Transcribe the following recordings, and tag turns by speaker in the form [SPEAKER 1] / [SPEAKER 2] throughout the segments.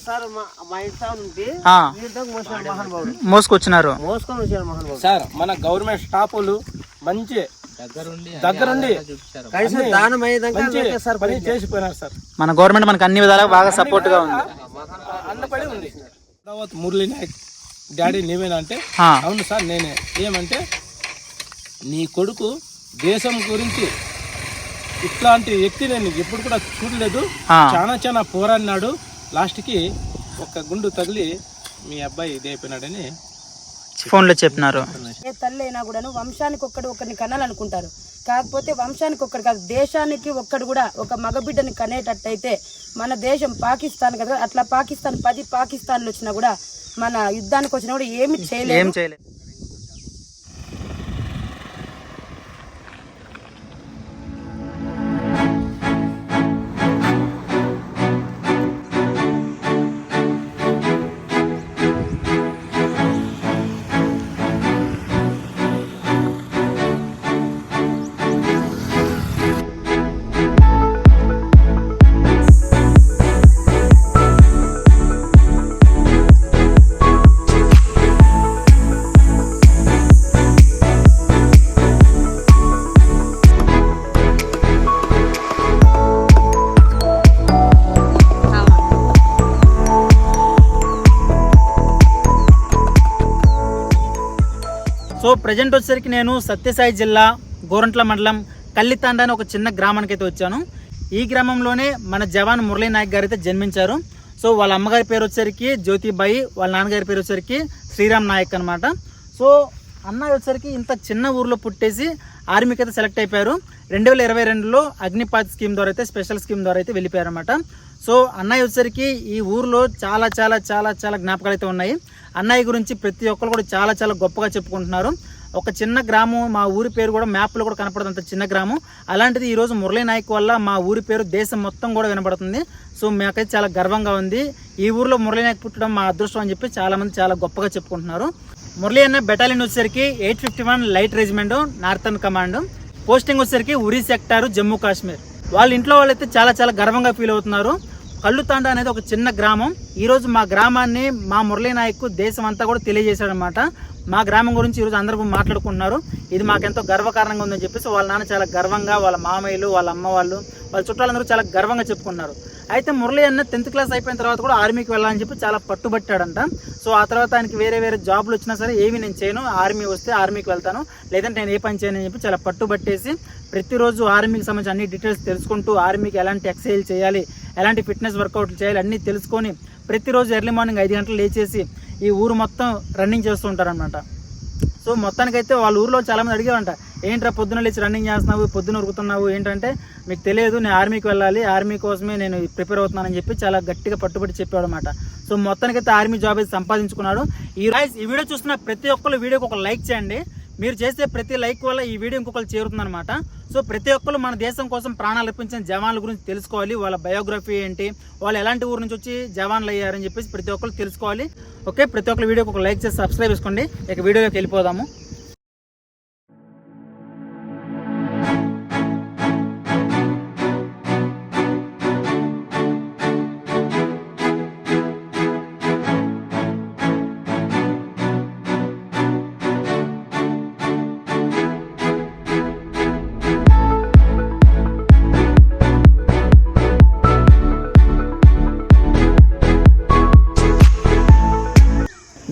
[SPEAKER 1] Sir మా ఇంట్లో నుండి
[SPEAKER 2] మోసుకొచ్చినారు
[SPEAKER 3] సార్. మన గవర్నమెంట్ స్టాఫ్లు మంచి దగ్గరుండి పని చేసిపోయినారు సార్.
[SPEAKER 2] మన గవర్నమెంట్ మనకు అన్ని విధాలుగా బాగా సపోర్ట్ గా ఉంది.
[SPEAKER 3] అన్నపడి ఉంది. మురళీ నాయక్ డాడీ నీవేనా అంటే అవును సార్ నేనే. ఏమంటే నీ కొడుకు దేశం గురించి ఇట్లాంటి వ్యక్తి నేను ఎప్పుడు కూడా చూడలేదు. చాలా పోరాడినాడు. లాస్ట్కి ఒక గుండు తగిలి మీ అబ్బాయి ఇదైపోయినాడని
[SPEAKER 2] ఫోన్ లో చెప్పినారు.
[SPEAKER 4] ఏ తల్లి అయినా కూడాను వంశానికి ఒకరిని కనాలనుకుంటారు. కాకపోతే వంశానికి ఒక్కడు కాదు, దేశానికి ఒక్కడు కూడా ఒక మగబిడ్డని కనేటట్టయితే మన దేశం పాకిస్తాన్ కదా, అట్లా పాకిస్తాన్ 10 పాకిస్తాన్లు వచ్చినా కూడా మన యుద్ధానికి వచ్చినా కూడా ఏమి చేయలేదు.
[SPEAKER 2] సో ప్రజెంట్ వచ్చేసరికి నేను సత్యసాయి జిల్లా గోరంట్ల మండలం కల్లితాండ అని ఒక చిన్న గ్రామానికి అయితే వచ్చాను. ఈ గ్రామంలోనే మన జవాన్ మురళీ నాయక్ గారు అయితే జన్మించారు. సో వాళ్ళ అమ్మగారి పేరు వచ్చేసరికి జ్యోతిబాయి, వాళ్ళ నాన్నగారి పేరు వచ్చేసరికి శ్రీరామ్ నాయక్ అనమాట. సో అన్నయ్య వచ్చేసరికి ఇంత చిన్న ఊర్లో పుట్టేసి ఆర్మీకి అయితే సెలెక్ట్ అయిపోయారు. 2022లో అగ్నిపాత్ స్కీమ్ ద్వారా అయితే స్పెషల్ స్కీమ్ ద్వారా అయితే వెళ్ళిపోయారు అనమాట. సో అన్నయ్య వచ్చేసరికి ఈ ఊర్లో చాలా చాలా చాలా చాలా జ్ఞాపకాలు అయితే ఉన్నాయి. అన్నయ్య గురించి ప్రతి ఒక్కరు కూడా చాలా చాలా గొప్పగా చెప్పుకుంటున్నారు. ఒక చిన్న గ్రామం, మా ఊరి పేరు కూడా మ్యాప్లో కూడా కనపడుతుంది, అంత చిన్న గ్రామం. అలాంటిది ఈరోజు మురళీ నాయక్ వల్ల మా ఊరి పేరు దేశం మొత్తం కూడా వినబడుతుంది. సో మాకైతే చాలా గర్వంగా ఉంది. ఈ ఊరిలో మురళీ నాయక్ పుట్టడం మా అదృష్టం అని చెప్పి చాలామంది చాలా గొప్పగా చెప్పుకుంటున్నారు. మురళీ అన్న బెటాలియన్ వచ్చేసరికి 851 light regiment northern command, posting వచ్చేసరికి ఉరి సెక్టారు జమ్మూ కాశ్మీర్. వాళ్ళ ఇంట్లో వాళ్ళైతే చాలా చాలా గర్వంగా ఫీల్ అవుతున్నారు. కల్లుతాండ అనేది ఒక చిన్న గ్రామం. ఈరోజు మా గ్రామాన్ని మా మురళీ నాయక్ దేశం అంతా కూడా తెలియజేశాడనమాట. మా గ్రామం గురించి ఈరోజు అందరూ మాట్లాడుకుంటున్నారు. ఇది మాకెంతో గర్వకారణంగా ఉందని చెప్పేసి వాళ్ళ నాన్న చాలా గర్వంగా, వాళ్ళ మామయ్యలు, వాళ్ళ అమ్మ వాళ్ళు, వాళ్ళ చుట్టాలందరూ చాలా గర్వంగా చెప్పుకున్నారు. అయితే మురళీ అన్న 10th క్లాస్ అయిపోయిన తర్వాత కూడా ఆర్మీకి వెళ్ళాలని చెప్పి చాలా పట్టుబట్టాడంట. సో ఆ తర్వాత ఆయనకి వేరే వేరే జాబ్లు వచ్చినా సరే ఏమి నేను చేయను, ఆర్మీ వస్తే ఆర్మీకి వెళ్తాను, లేదంటే నేను ఏ పని చేయను అని చెప్పి చాలా పట్టుబట్టేసి ప్రతిరోజు ఆర్మీకి సంబంధించి అన్ని డీటెయిల్స్ తెలుసుకుంటూ, ఆర్మీకి ఎలాంటి ఎక్సర్సైజ్ చేయాలి, ఎలాంటి ఫిట్నెస్ వర్కౌట్లు చేయాలి అన్నీ తెలుసుకొని ప్రతిరోజు ఎర్లీ మార్నింగ్ 5 గంటలు లేచేసి ఈ ఊరు మొత్తం రన్నింగ్ చేస్తూ ఉంటారనమాట. సో మొత్తానికైతే వాళ్ళ ఊరిలో చాలామంది అడిగేవంట, ఏంట్రా పొద్దున లేచి రన్నింగ్ చేస్తున్నావు, పొద్దున ఉరుకుతున్నావు ఏంటంటే, మీకు తెలియదు నేను ఆర్మీకి వెళ్ళాలి, ఆర్మీ కోసమే నేను ప్రిపేర్ అవుతున్నానని చెప్పి చాలా గట్టిగా పట్టుబట్టి చెప్పాడు అనమాట. సో మొత్తానికైతే ఆర్మీ జాబ్ అయితే సంపాదించుకున్నాడు. ఈ వీడియో చూస్తున్న ప్రతి ఒక్కరు వీడియోకి ఒక లైక్ చేయండి. మీరు చేసే ప్రతి లైక్ వల్ల ఈ వీడియో ఇంకొకరు చేరుతుందనమాట. సో ప్రతి ఒక్కరు మన దేశం కోసం ప్రాణాలు అర్పించిన జవాన్ల గురించి తెలుసుకోవాలి, వాళ్ళ బయోగ్రఫీ ఏంటి, వాళ్ళు ఎలాంటి ఊరు నుంచి వచ్చి జవాన్లు అయ్యారని చెప్పేసి ప్రతి ఒక్కరు తెలుసుకోవాలి. ఓకే, ప్రతి ఒక్కరు వీడియోకి ఒక లైక్ చేసి సబ్స్క్రైబ్ చేసుకోండి. ఇక వీడియోలోకి వెళ్ళిపోదాము.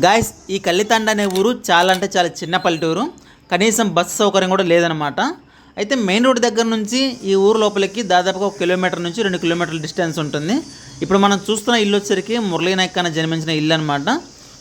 [SPEAKER 2] గాయస్, ఈ కల్లితాండ అనే ఊరు చాలా అంటే చాలా చిన్న పల్లెటూరు. కనీసం బస్సు సౌకర్యం కూడా లేదనమాట. అయితే మెయిన్ రోడ్ దగ్గర నుంచి ఈ ఊరు లోపలికి దాదాపుగా 1 కిలోమీటర్ నుంచి 2 కిలోమీటర్ల డిస్టెన్స్ ఉంటుంది. ఇప్పుడు మనం చూస్తున్న ఇల్లు వచ్చేసరికి మురళీ నాయక్ అన్న జన్మించిన ఇల్లు అనమాట.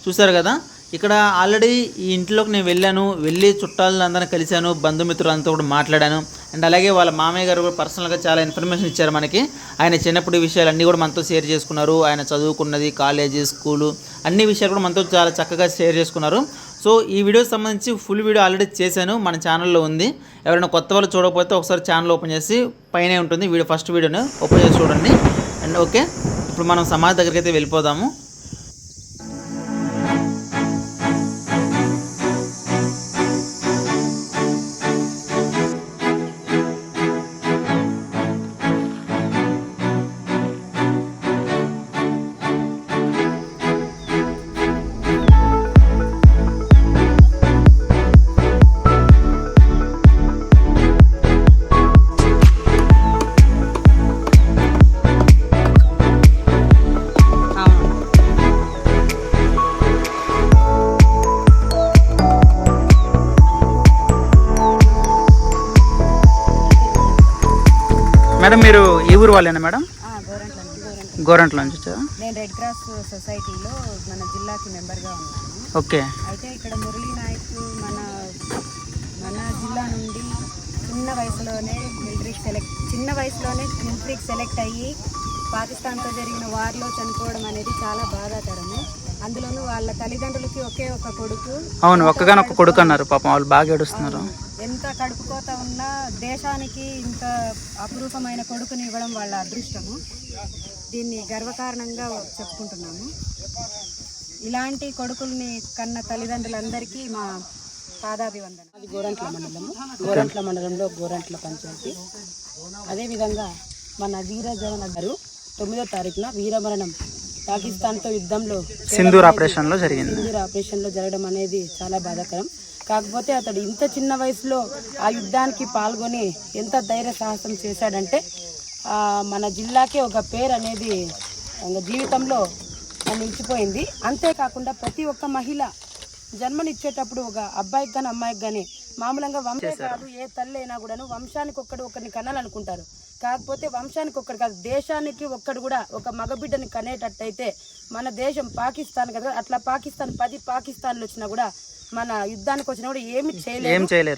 [SPEAKER 2] చూసారు కదా, ఇక్కడ ఆల్రెడీ ఈ ఇంట్లోకి నేను వెళ్ళి చుట్టాలందరినీ కలిశాను, బంధుమిత్రులంతా కూడా మాట్లాడాను. అండ్ అలాగే వాళ్ళ మామయ్య గారు కూడా పర్సనల్గా చాలా ఇన్ఫర్మేషన్ ఇచ్చారు మనకి. ఆయన చిన్నప్పుడు విషయాలు అన్నీ కూడా మనతో షేర్ చేసుకున్నారు. ఆయన చదువుకున్నది, కాలేజీ, స్కూలు అన్ని విషయాలు కూడా మనతో చాలా చక్కగా షేర్ చేసుకున్నారు. సో ఈ వీడియోకి సంబంధించి ఫుల్ వీడియో ఆల్రెడీ చేశాను, మన ఛానల్లో ఉంది. ఎవరైనా కొత్త వాళ్ళు చూడకపోతే ఒకసారి ఛానల్ ఓపెన్ చేసి పైనే ఉంటుంది వీడియో, ఫస్ట్ వీడియోని ఓపెన్ చేసి చూడండి. అండ్ ఓకే, ఇప్పుడు మనం సమాధి దగ్గరికి అయితే వెళ్ళిపోదాము. మేడం మీరు ఈ ఊరు వాళ్ళేనా మేడం?
[SPEAKER 4] గోరంట్ల
[SPEAKER 2] గోరంట్ల నుంచి వచ్చారా?
[SPEAKER 4] నేను రెడ్ క్రాస్ సొసైటీలో మన జిల్లాకి మెంబర్గా ఉన్నాను.
[SPEAKER 2] ఓకే.
[SPEAKER 4] అయితే ఇక్కడ మురళీ నాయక్ మన జిల్లా నుండి చిన్న వయసులోనే మిలిటరీకి సెలెక్ట్ అయ్యి పాకిస్తాన్తో జరిగిన వార్లో చనిపోవడం అనేది చాలా బాధాకరము. అందులోనూ వాళ్ళ తల్లిదండ్రులకి ఒకే ఒక కొడుకు.
[SPEAKER 2] అవును, ఒక్కగానొక్క కొడుకు అన్నారు. పాపం వాళ్ళు బాగా ఏడుస్తున్నారు.
[SPEAKER 4] ఎంత కడుపుకోత ఉన్నా దేశానికి ఇంత అపురూపమైన కొడుకుని ఇవ్వడం వాళ్ళ అదృష్టము. దీన్ని గర్వకారణంగా చెప్పుకుంటున్నాము. ఇలాంటి కొడుకుల్ని కన్న తల్లిదండ్రులందరికీ మా పాదాభివందనం. అది గోరంట్ల మండలంలో గోరంట్ల పంచాయతీ. అదేవిధంగా మన వీర జవాన్ గారు 9వ తారీఖున వీరమరణం పాకిస్తాన్తో యుద్ధంలో
[SPEAKER 2] సింధూర్ ఆపరేషన్లో
[SPEAKER 4] జరగడం అనేది చాలా బాధాకరం. కాకపోతే అతడు ఇంత చిన్న వయసులో ఆ యుద్ధానికి పాల్గొని ఎంత ధైర్య సాహసం చేశాడంటే మన జిల్లాకే ఒక పేరు అనేది జీవితంలో నిలిచిపోయింది. అంతేకాకుండా ప్రతి ఒక్క మహిళ జన్మనిచ్చేటప్పుడు ఒక అబ్బాయికి కానీ అమ్మాయికి కానీ మామూలుగా వంశే కాదు, ఏ తల్లి అయినా కూడాను వంశానికి ఒకరిని కనాలనుకుంటారు. కాకపోతే వంశానికి ఒక్కడు కాదు, దేశానికి ఒక్కడు కూడా ఒక మగబిడ్డని కనేటట్టయితే మన దేశం పాకిస్తాన్ కదా, అట్లా పాకిస్తాన్ 10 పాకిస్తాన్లు వచ్చినా కూడా మన యుద్ధానికి వచ్చినా కూడా ఏమి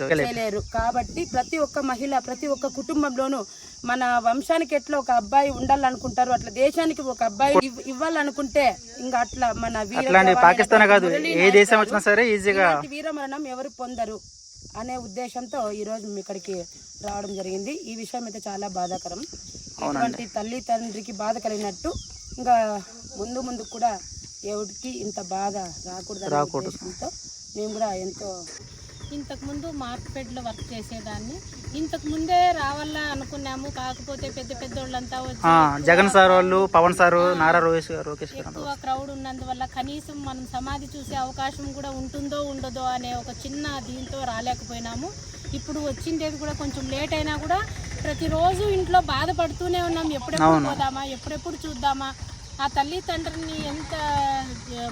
[SPEAKER 4] చేయలేరు. కాబట్టి ప్రతి ఒక్క మహిళ ప్రతి ఒక్క కుటుంబంలోనూ మన వంశానికి ఎట్లా ఒక అబ్బాయి ఉండాలనుకుంటారు, అట్లా దేశానికి ఒక అబ్బాయి ఇవ్వాలనుకుంటే ఇంకా అట్లా మన
[SPEAKER 2] పాకిస్తాన్ కాదు ఏ దేశం వచ్చినా సరే ఈజీగా
[SPEAKER 4] వీరమరణం ఎవరు పొందరు అనే ఉద్దేశంతో ఈ రోజు ఇక్కడికి రావడం జరిగింది. ఈ విషయం అయితే చాలా బాధాకరం. ఇటువంటి తల్లి తండ్రికి బాధ కలిగినట్టు ఇంకా ముందు కూడా ఎవరికి ఇంత బాధ రాకూడదు. మేము కూడా ఎంతో
[SPEAKER 5] ఇంతకుముందు మార్కెట్లో వర్క్ చేసేదాన్ని. ఇంతకు ముందే రావాలా అనుకున్నాము. కాకపోతే పెద్ద వాళ్ళంతా వచ్చి
[SPEAKER 2] జగన్ సార్ వాళ్ళు, పవన్ సారు, నారా రోకేష్
[SPEAKER 5] ఎక్కువ క్రౌడ్ ఉన్నందువల్ల కనీసం మనం సమాధి చూసే అవకాశం కూడా ఉంటుందో ఉండదో అనే ఒక చిన్న దీంతో రాలేకపోయినాము. ఇప్పుడు వచ్చిండేది కూడా కొంచెం లేట్ అయినా కూడా ప్రతిరోజు ఇంట్లో బాధపడుతూనే ఉన్నాం. ఎప్పుడెప్పుడు పోదామా, ఎప్పుడెప్పుడు చూద్దామా. ఆ తల్లి తండ్రిని ఎంత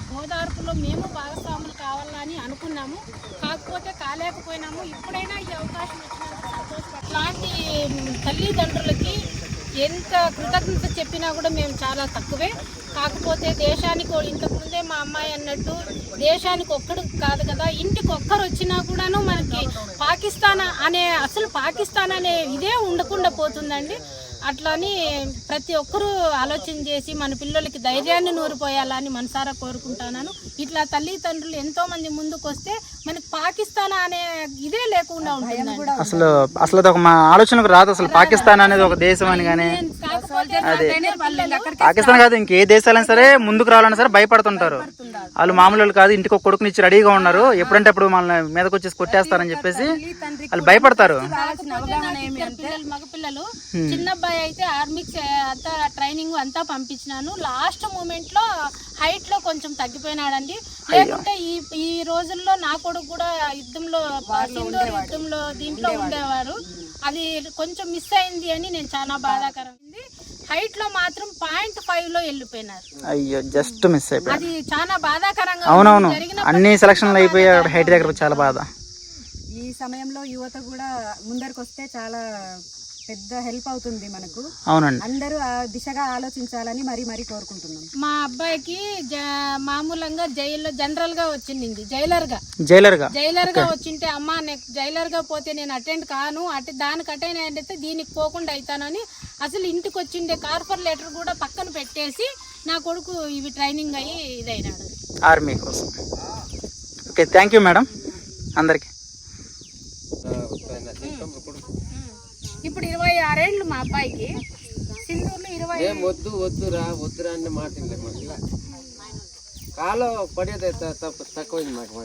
[SPEAKER 5] గోదార్పులో మేము భాగస్వాములు కావాలని అనుకున్నాము. కాకపోతే కాలేకపోయినాము. ఇప్పుడైనా ఈ అవకాశం వచ్చినందుకు సంతోషపడ. ఇలాంటి తల్లిదండ్రులకి ఎంత కృతజ్ఞత చెప్పినా కూడా మేము చాలా తక్కువే. కాకపోతే దేశానికి ఇంతకుముందే మా అమ్మాయి అన్నట్టు దేశానికి ఒక్కడు కాదు కదా, ఇంటికి ఒక్కరు వచ్చినా కూడాను మనకి పాకిస్తాన్ అనే ఇదే ఉండకుండా పోతుందండి. అట్లని ప్రతి ఒక్కరూ ఆలోచన చేసి మన పిల్లలకి ధైర్యాన్ని నూరిపోయాలని మనసారా కోరుకుంటున్నాను. ఇట్లా తల్లిదండ్రులు ఎంతో మంది ముందుకు వస్తే మనకి పాకిస్తాన్ అనే ఇదే లేకుండా ఉంటుంది.
[SPEAKER 2] అసలు ఒక మా ఆలోచనకు రాదు అసలు పాకిస్తాన్ అనేది ఒక దేశం అని. కానీ అదే పాకిస్తాన్ కాదు ఇంకే దేశాలైనా సరే ముందుకు రావాలన్నా సరే భయపడుతుంటారు. వాళ్ళు మామూలు కాదు, ఇంటికి ఒక కొడుకునిచ్చి రెడీగా ఉన్నారు, ఎప్పుడంటే అప్పుడు మన మీదకి వచ్చేసి కొట్టేస్తారని చెప్పేసి వాళ్ళు భయపడతారు.
[SPEAKER 5] మగపిల్లలు చిన్న అబ్బాయి అయితే ఆర్మీకి అంతా ట్రైనింగ్ అంతా పంపించినాను. లాస్ట్ మూమెంట్ లో హైట్ లో కొంచెం తగ్గిపోయినాడండి. లేకుంటే ఈ రోజుల్లో నా కొడుకు కూడా యుద్ధంలో సింధూర్ యుద్ధంలో దీంట్లో ఉండేవారు. అది కొంచెం మిస్ అయింది అని నేను చాలా బాధాకరమైంది. హైట్ లో మాత్రం 0.5 లో వెళ్ళిపోయినారు.
[SPEAKER 2] అయ్యో, జస్ట్ మిస్ అయిపోయింది.
[SPEAKER 5] అది చాలా బాధాకరంగా.
[SPEAKER 2] అవునవును, అన్ని సెలక్షన్లు అయిపోయాయి, హైట్ దగ్గర చాలా బాధ.
[SPEAKER 4] ఈ సమయంలో యువత కూడా ముందరికి వస్తే చాలా పెద్ద హెల్ప్ అవుతుంది మనకు.
[SPEAKER 2] అవునండి,
[SPEAKER 4] అందరూ ఆ దిశగా ఆలోచించాలని మరీ కోరుకుంటున్నాం.
[SPEAKER 5] మా అబ్బాయికి మామూలంగా జైల్లో జనరల్ గా వచ్చింది, జైలర్ గా వచ్చింటే అమ్మ జైలర్ గా పోతే నేను అటెండ్ కాను, దానికి అటెండ్ అయితే దీనికి పోకుండా అవుతానని అసలు ఇంటికి వచ్చిండే కార్పొరేట్ లెటర్ కూడా పక్కన పెట్టేసి నా కొడుకు ఇవి ట్రైనింగ్ అయ్యి ఇదైనాడు
[SPEAKER 2] ఆర్మీ కోసం. ఓకే, థ్యాంక్ యూ మేడం అందరికి.
[SPEAKER 5] ఇప్పుడు 26 ఏళ్ళు మా అబ్బాయికి. సింధూర్లో 20
[SPEAKER 1] వద్దురా అన్న మాట కాలో పడేది తక్కువైంది మాకు.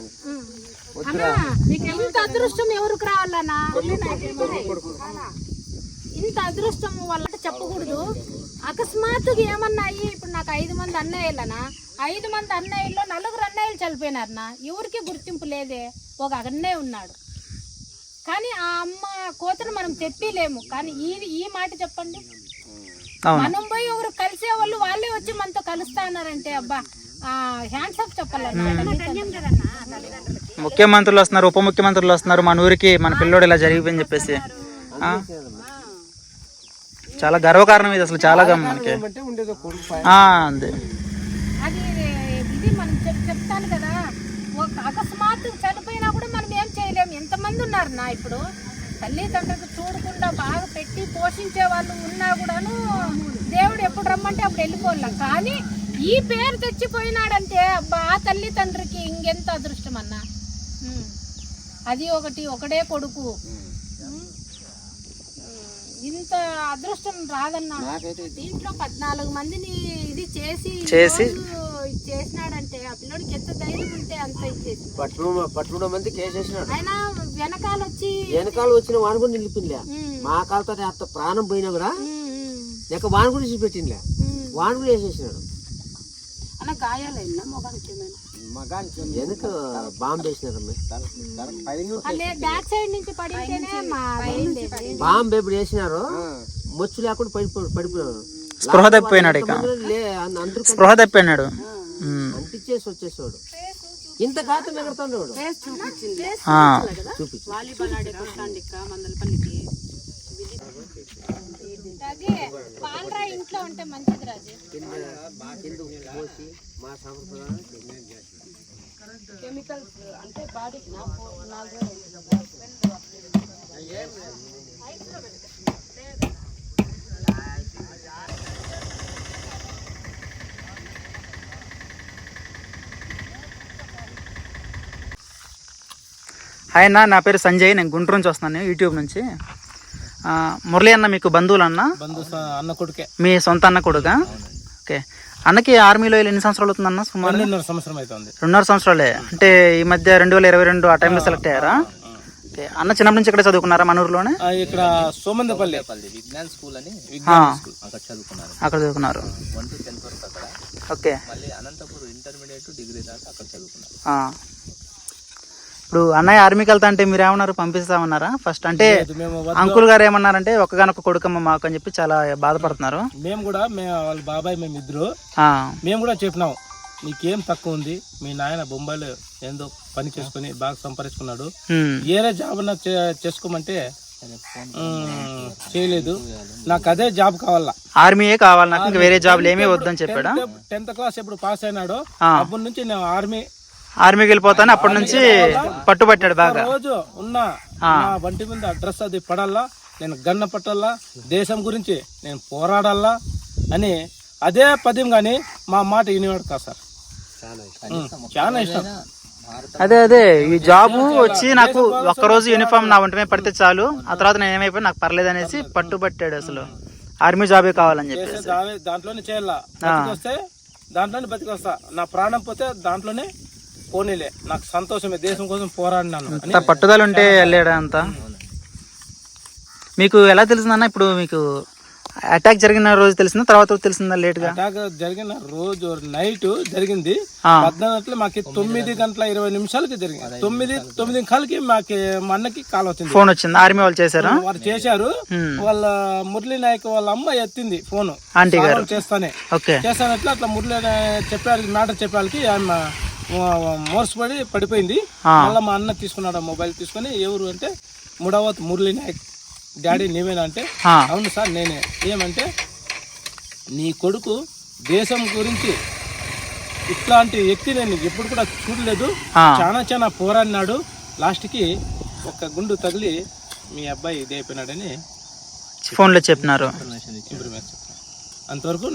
[SPEAKER 5] ఇంత అదృష్టం ఎవరికి రావాలన్నా, ఇంత అదృష్టం వాళ్ళంటే చెప్పకూడదు. అకస్మాత్తుగా ఏమన్నాయి, ఇప్పుడు నాకు 5 మంది అన్నయ్యలనా, 5 మంది అన్నయ్యల్లో 4 అన్నయ్యలు చనిపోయినారనా, ఎవరికి గుర్తింపు లేదే. ఒక అన్నయ్య ఉన్నాడు కానీ ఆ అమ్మ కోతను మనం తెప్పిలేము. కానీ ఈ మాట చెప్పండి, మనం పోయి ఎవరు కలిసే వాళ్ళు వాళ్ళే వచ్చి మనతో కలుస్తా అన్నారంటే అబ్బా హ్యాండ్స్ అప్ చెప్పాలన్నా.
[SPEAKER 2] ముఖ్యమంత్రులు వస్తున్నారు, ఉప ముఖ్యమంత్రులు వస్తున్నారు మన ఊరికి, మన పిల్లోడు ఇలా జరిగిపోయింది చెప్పేసి చాలా గర్వకారణం ఇది అసలు చాలా మనకి
[SPEAKER 1] ఏమంటే ఉండేది కొడుకు
[SPEAKER 2] అంతే.
[SPEAKER 5] అది ఇది మనం చెప్తాను కదా, ఒక అకస్మాత్తు చనిపోయినా కూడా మనం ఏం చేయలేము. ఎంతమంది ఉన్నారు నా ఇప్పుడు తల్లిదండ్రులకు చూడకుండా బాగా పెట్టి పోషించే వాళ్ళు ఉన్నా కూడాను దేవుడు ఎప్పుడు రమ్మంటే అప్పుడు వెళ్ళిపోలేం. కానీ ఈ పేరు తెచ్చిపోయినాడంటే అబ్బా ఆ తల్లిదండ్రికి ఇంకెంత అదృష్టం అన్నా. అది ఒకడే కొడుకు, ఇంత అదృష్టం రాదన్నా. దీంట్లో 14 మందిని ఇది చేసి చేసినాడంటే ఆ పిల్లోడికి ఎంత ధైర్యం ఉంటే అంత ఇచ్చేసి
[SPEAKER 1] 12 మందికి వేసేసినాడు.
[SPEAKER 5] ఆయన వెనకాల
[SPEAKER 1] వచ్చిన వాడు కూడా నిలిపిందిలే. మా కాలతో అంత ప్రాణం పోయినా కూడా లేక వాడు కూడా ఇచ్చి పెట్టిందిలే, వాడు కూడా వేసేసినాడు.
[SPEAKER 4] అలా గాయాలైనా మొగానికి ఏమైనా
[SPEAKER 1] వెనక బాంబు వేసినారు.
[SPEAKER 5] బ్యాక్ సైడ్ నుంచి పడితేనే
[SPEAKER 1] బాంబు ఎప్పుడు వేసినారు మొచ్చు లేకుండా పడిపోయారు.
[SPEAKER 2] స్పృహ తప్పిపోయినాడు, స్పృహ తప్పిపోయినాడు,
[SPEAKER 1] అంటించేసి వచ్చేసాడు. ఇంత కాతం ఎగరుతాడు.
[SPEAKER 5] ఇంట్లో ఉంటే మంచిది రాజు.
[SPEAKER 4] కెమికల్స్ అంటే బాడీకి
[SPEAKER 2] హాయ్ అన్న, నా పేరు సంజయ్, నేను గుంటూరు నుంచి వస్తున్నాను యూట్యూబ్ నుంచి. మురళి అన్న మీకు బంధువులు అన్న?
[SPEAKER 3] అన్న కొడుకే.
[SPEAKER 2] మీ సొంత అన్న కొడుకా? ఓకే. అన్నకి ఆర్మీలో ఎన్ని సంవత్సరాలు అవుతుందన్న? సుమారు
[SPEAKER 3] 2.5 సంవత్సరం అవుతుంది.
[SPEAKER 2] 2.5 సంవత్సరాలే. అంటే ఈ మధ్య 2022 ఆ టైంలో సెలెక్ట్ అయ్యారా? ఓకే. అన్న చిన్నప్పటి నుంచి ఇక్కడ చదువుకున్నారా మన ఊర్లోనే?
[SPEAKER 3] ఇక్కడ సోమందపల్లి విజ్ఞాన్ స్కూల్ అని
[SPEAKER 2] అక్కడ చదువుకున్నారు. ఓకే.
[SPEAKER 3] అనంతపురం ఇంటర్మీడియట్ డిగ్రీ దాకా అక్కడ చదువుకున్నారు.
[SPEAKER 2] ఇప్పుడు అన్నయ్య ఆర్మీకి వెళ్తా అంటే మీరు ఏమన్నారు, పంపిస్తామన్నారా ఫస్ట్? అంటే అంకుల్ గారు ఏమన్నారంటే ఒక్కగానొక్క కొడుకమ్మ మాకు అని చెప్పి చాలా బాధపడుతున్నారు.
[SPEAKER 3] మేము కూడా వాళ్ళ బాబాయ్ మేము ఇద్దరు మేము కూడా చెప్పినాం, నీకేం తక్కువ ఉంది, మీ నాయన బొంబాయిలో ఏందో పని చేసుకుని బాగా సంపాదించుకున్నాడు, ఏరే జాబ్ చేసుకోమంటే చేయలేదు, నాకు అదే జాబ్ కావాలా,
[SPEAKER 2] ఆర్మీయే కావాలి నాకు, ఇంకా వేరే జాబ్లు ఏమీ వద్దని చెప్పాడు.
[SPEAKER 3] 10th క్లాస్ ఎప్పుడు పాస్ అయినాడో అప్పటి నుంచి నేను
[SPEAKER 2] ఆర్మీకి వెళ్ళిపోతాను అప్పటి నుంచి పట్టుబట్టాడు బాగా.
[SPEAKER 3] రోజు ఉన్న వంటి మీద డ్రెస్ అది పడాలా, నేను గన్న పట్టాలా, దేశం గురించి నేను పోరాడాలా అని అదే పద్యం. కానీ మా మాట వినేవాడు కాదు సార్, చాలా ఇష్టం.
[SPEAKER 2] అదే ఈ జాబ్ వచ్చి నాకు ఒక్కరోజు యూనిఫామ్ నా ఒంటి మీద పడితే చాలు, ఆ తర్వాత నేను ఏమైపోయి నాకు పర్లేదు అనేసి పట్టుబట్టాడు. అసలు ఆర్మీ జాబే కావాలని చెప్పేసి
[SPEAKER 3] దాంట్లోనే చేయాలా, బతికొస్తే దాంట్లోనే బతికొస్తా, నా ప్రాణం పోతే దాంట్లోనే పోనీలే, నాకు సంతోషమే, దేశం కోసం పోరాడినాను.
[SPEAKER 2] అంత పట్టుదల ఉంటే వెళ్ళాడా అంతా. మీకు ఎలా తెలిసిందన్న? ఇప్పుడు మీకు అటాక్ జరిగిన రోజు తెలిసిందా, తర్వాత తెలిసిందా లేట్ గా?
[SPEAKER 3] అటాక్ జరిగిన రోజు నైట్ జరిగింది. 14 మాకు 9:20 జరిగింది. 9:09 మాకు మా అన్నకి కాల్ వచ్చింది,
[SPEAKER 2] ఫోన్ వచ్చింది. ఆర్మీ వాళ్ళు చేశారు,
[SPEAKER 3] వారు చేశారు. వాళ్ళ మురళీ నాయక్ వాళ్ళ అమ్మ ఎత్తింది ఫోన్,
[SPEAKER 2] ఆంటీ గారు
[SPEAKER 3] చేస్తానట్లు అట్లా మురళీ చెప్పారు, మ్యాటర్ చెప్పాలకి ఆమె మోర్చిపడి పడిపోయింది. మళ్ళీ మా అన్న తీసుకున్నాడు మొబైల్ తీసుకుని, ఎవరు అంటే ముడావత్ మురళీ నాయక్ డాడీ నీవేనా అంటే అవును సార్ నేనే. ఏమంటే నీ కొడుకు దేశం గురించి ఇట్లాంటి వ్యక్తి నేను ఎప్పుడు కూడా చూడలేదు, చాలా పోరాడినాడు, లాస్ట్కి ఒక గుండు తగిలి మీ అబ్బాయి ఇది అయిపోయినాడని
[SPEAKER 2] ఫోన్లో చెప్పినారు.
[SPEAKER 3] అంతవరకు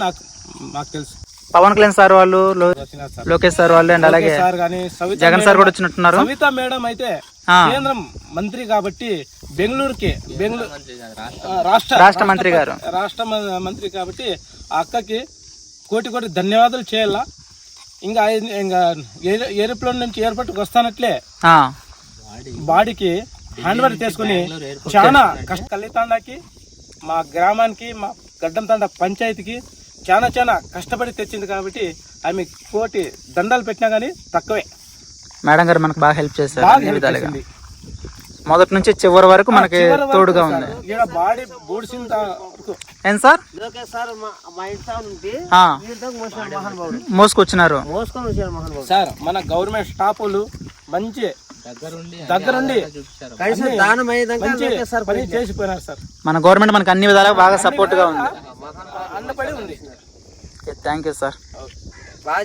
[SPEAKER 3] మాకు తెలుసు.
[SPEAKER 2] పవన్ కళ్యాణ్ సార్ వాళ్ళు, లోకేష్ సార్ వాళ్ళు, అండ్ అలాగే జగన్ సార్ కూడా వచ్చినట్టున్నారు.
[SPEAKER 3] సవితా మేడం అయితే కేంద్రం మంత్రి కాబట్టి బెంగళూరుకి రాష్ట్ర మంత్రి గారు రాష్ట్ర మంత్రి కాబట్టి ఆ అక్కకి కోటి ధన్యవాదాలు చేయాలా. ఇంకా ఏరోప్లేన్ నుంచి ఎయిర్పోర్ట్కి వస్తానట్లే బాడీకి హ్యాండ్ ఓవర్ తీసుకుని చాలా కల్లితాండాకి, మా గ్రామానికి, మా గడ్డంతాండ పంచాయతీకి చాలా కష్టపడి తెచ్చింది కాబట్టి ఆమె కోటి దండాలు పెట్టినా గానీ తక్కువే.
[SPEAKER 2] మేడం గారు మనకు బాగా హెల్ప్ చేశారు, మొదటి నుంచి చివరి వరకు మనకి తోడుగా ఉంది.
[SPEAKER 3] బాడీ బూడిసింత వరకు
[SPEAKER 2] ఏం సార్ మోసుకొచ్చినారు
[SPEAKER 3] సార్. మన గవర్నమెంట్ స్టాఫ్లు మంచి దగ్గరుండి
[SPEAKER 1] కనీసం దానం అయ్యేదాకా
[SPEAKER 3] మంచి
[SPEAKER 1] లేకే సార్
[SPEAKER 3] పని చేసిపోయినారు సార్.
[SPEAKER 2] మన గవర్నమెంట్ మనకు అన్ని విధాలుగా బాగా సపోర్ట్గా ఉంది.
[SPEAKER 3] అన్నపడి ఉంది.
[SPEAKER 2] Thank you sir.
[SPEAKER 1] బాగా